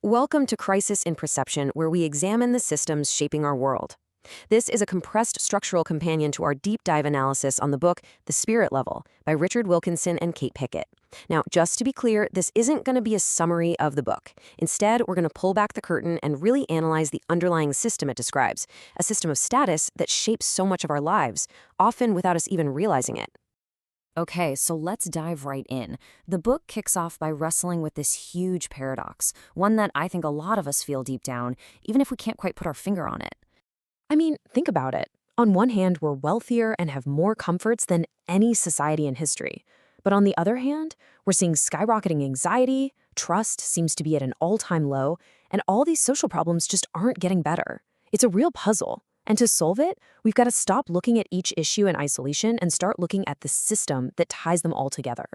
Welcome to Crisis in Perception, where we examine the systems shaping our world. This is a compressed structural companion to our deep dive analysis on the book The Spirit Level by Richard Wilkinson and Kate Pickett. Now, just to be clear, this isn't going to be a summary of the book. Instead, we're going to pull back the curtain and really analyze the underlying system it describes, a system of status that shapes so much of our lives, often without us even realizing it. Okay, so let's dive right in. The book kicks off by wrestling with this huge paradox, one that I think a lot of us feel deep down, even if we can't quite put our finger on it. I mean, think about it. On one hand, we're wealthier and have more comforts than any society in history. But on the other hand, we're seeing skyrocketing anxiety, trust seems to be at an all-time low, and all these social problems just aren't getting better. It's a real puzzle. And to solve it, we've got to stop looking at each issue in isolation and start looking at the system that ties them all together.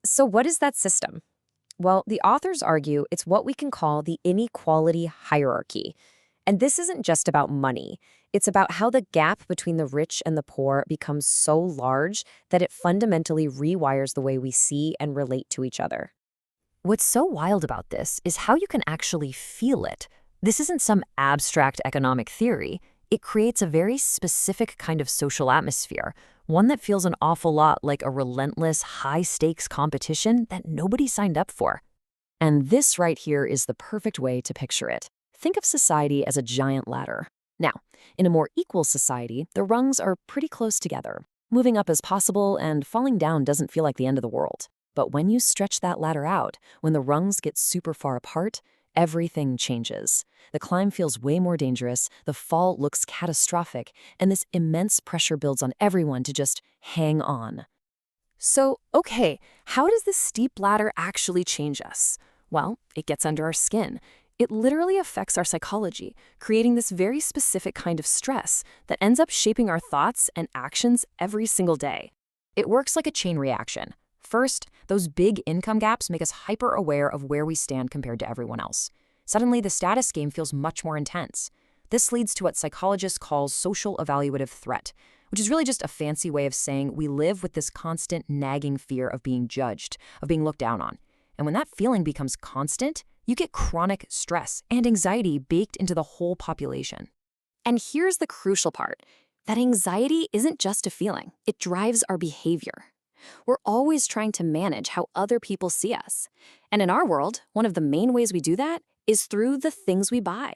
So what is that system? Well, the authors argue it's what we can call the inequality hierarchy. And this isn't just about money. It's about how the gap between the rich and the poor becomes so large that it fundamentally rewires the way we see and relate to each other. What's so wild about this is how you can actually feel it. This isn't some abstract economic theory. It creates a very specific kind of social atmosphere, one that feels an awful lot like a relentless, high-stakes competition that nobody signed up for. And this right here is the perfect way to picture it. Think of society as a giant ladder. Now, in a more equal society, the rungs are pretty close together. Moving up is possible, and falling down doesn't feel like the end of the world. But when you stretch that ladder out, when the rungs get super far apart, everything changes. The climb feels way more dangerous, the fall looks catastrophic, and this immense pressure builds on everyone to just hang on. So, okay, how does this steep ladder actually change us? Well, it gets under our skin. It literally affects our psychology, creating this very specific kind of stress that ends up shaping our thoughts and actions every single day. It works like a chain reaction. First, those big income gaps make us hyper-aware of where we stand compared to everyone else. Suddenly, the status game feels much more intense. This leads to what psychologists call social evaluative threat, which is really just a fancy way of saying we live with this constant nagging fear of being judged, of being looked down on. And when that feeling becomes constant, you get chronic stress and anxiety baked into the whole population. And here's the crucial part. That anxiety isn't just a feeling. It drives our behavior. We're always trying to manage how other people see us. And in our world, one of the main ways we do that is through the things we buy.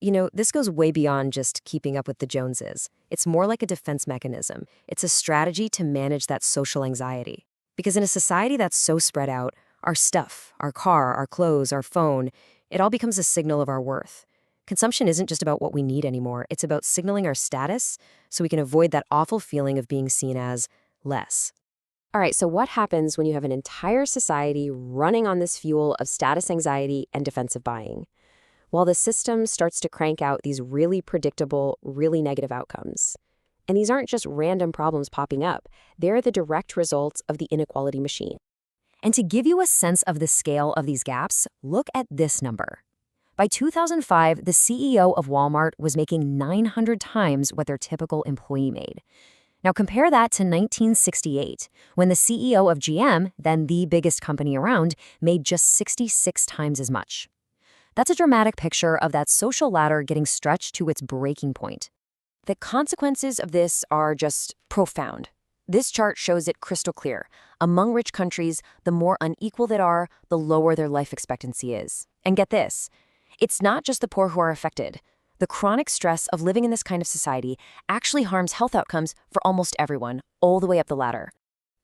You know, this goes way beyond just keeping up with the Joneses. It's more like a defense mechanism. It's a strategy to manage that social anxiety. Because in a society that's so spread out, our stuff, our car, our clothes, our phone, it all becomes a signal of our worth. Consumption isn't just about what we need anymore. It's about signaling our status so we can avoid that awful feeling of being seen as less. All right, so what happens when you have an entire society running on this fuel of status anxiety and defensive buying? Well, the system starts to crank out these really predictable, really negative outcomes. And these aren't just random problems popping up. They're the direct results of the inequality machine. And to give you a sense of the scale of these gaps, look at this number. By 2005, the CEO of Walmart was making 900 times what their typical employee made. Now compare that to 1968, when the CEO of GM, then the biggest company around, made just 66 times as much. That's a dramatic picture of that social ladder getting stretched to its breaking point. The consequences of this are just profound. This chart shows it crystal clear. Among rich countries, the more unequal they are, the lower their life expectancy is. And get this, it's not just the poor who are affected. The chronic stress of living in this kind of society actually harms health outcomes for almost everyone, all the way up the ladder.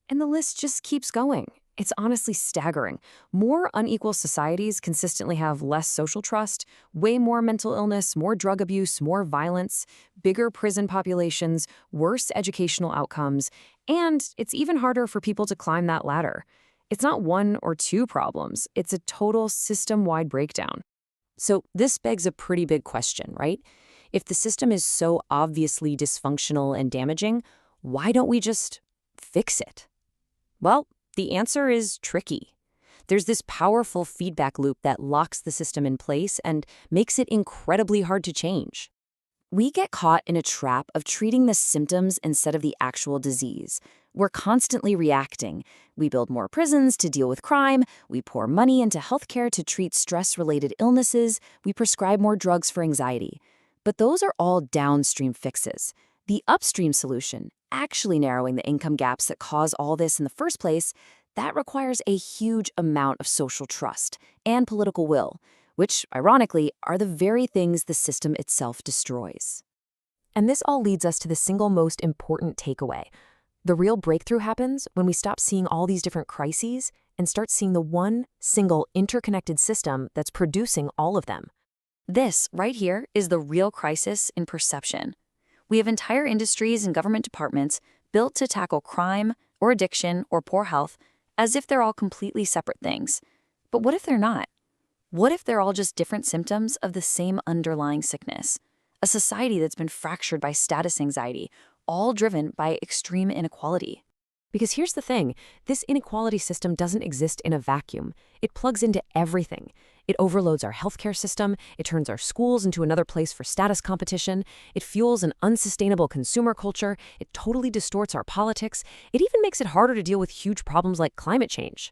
And the list just keeps going. It's honestly staggering. More unequal societies consistently have less social trust, way more mental illness, more drug abuse, more violence, bigger prison populations, worse educational outcomes, and it's even harder for people to climb that ladder. It's not one or two problems. It's a total system-wide breakdown. So this begs a pretty big question, right? If the system is so obviously dysfunctional and damaging, why don't we just fix it? Well, the answer is tricky. There's this powerful feedback loop that locks the system in place and makes it incredibly hard to change. We get caught in a trap of treating the symptoms instead of the actual disease. We're constantly reacting. We build more prisons to deal with crime, we pour money into healthcare to treat stress-related illnesses, we prescribe more drugs for anxiety. But those are all downstream fixes. The upstream solution, actually narrowing the income gaps that cause all this in the first place, that requires a huge amount of social trust and political will, which, ironically, are the very things the system itself destroys. And this all leads us to the single most important takeaway. The real breakthrough happens when we stop seeing all these different crises and start seeing the one single interconnected system that's producing all of them. This, right here, is the real crisis in perception. We have entire industries and government departments built to tackle crime or addiction or poor health as if they're all completely separate things. But what if they're not? What if they're all just different symptoms of the same underlying sickness? A society that's been fractured by status anxiety, all driven by extreme inequality. Because here's the thing, this inequality system doesn't exist in a vacuum. It plugs into everything. It overloads our healthcare system, it turns our schools into another place for status competition, it fuels an unsustainable consumer culture, it totally distorts our politics, it even makes it harder to deal with huge problems like climate change.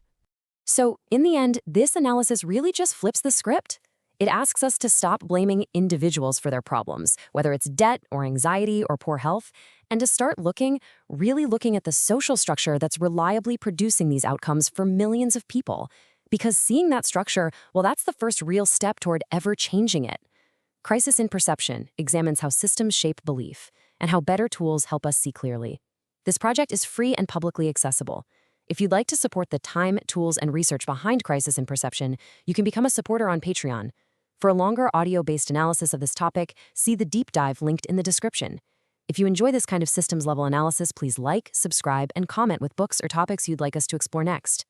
So, in the end, this analysis really just flips the script. It asks us to stop blaming individuals for their problems, whether it's debt or anxiety or poor health, and to start really looking at the social structure that's reliably producing these outcomes for millions of people. Because seeing that structure, well, that's the first real step toward ever changing it. Crisis in Perception examines how systems shape belief and how better tools help us see clearly. This project is free and publicly accessible. If you'd like to support the time, tools, and research behind Crisis in Perception, you can become a supporter on Patreon. For a longer audio-based analysis of this topic, see the deep dive linked in the description. If you enjoy this kind of systems-level analysis, please like, subscribe, and comment with books or topics you'd like us to explore next.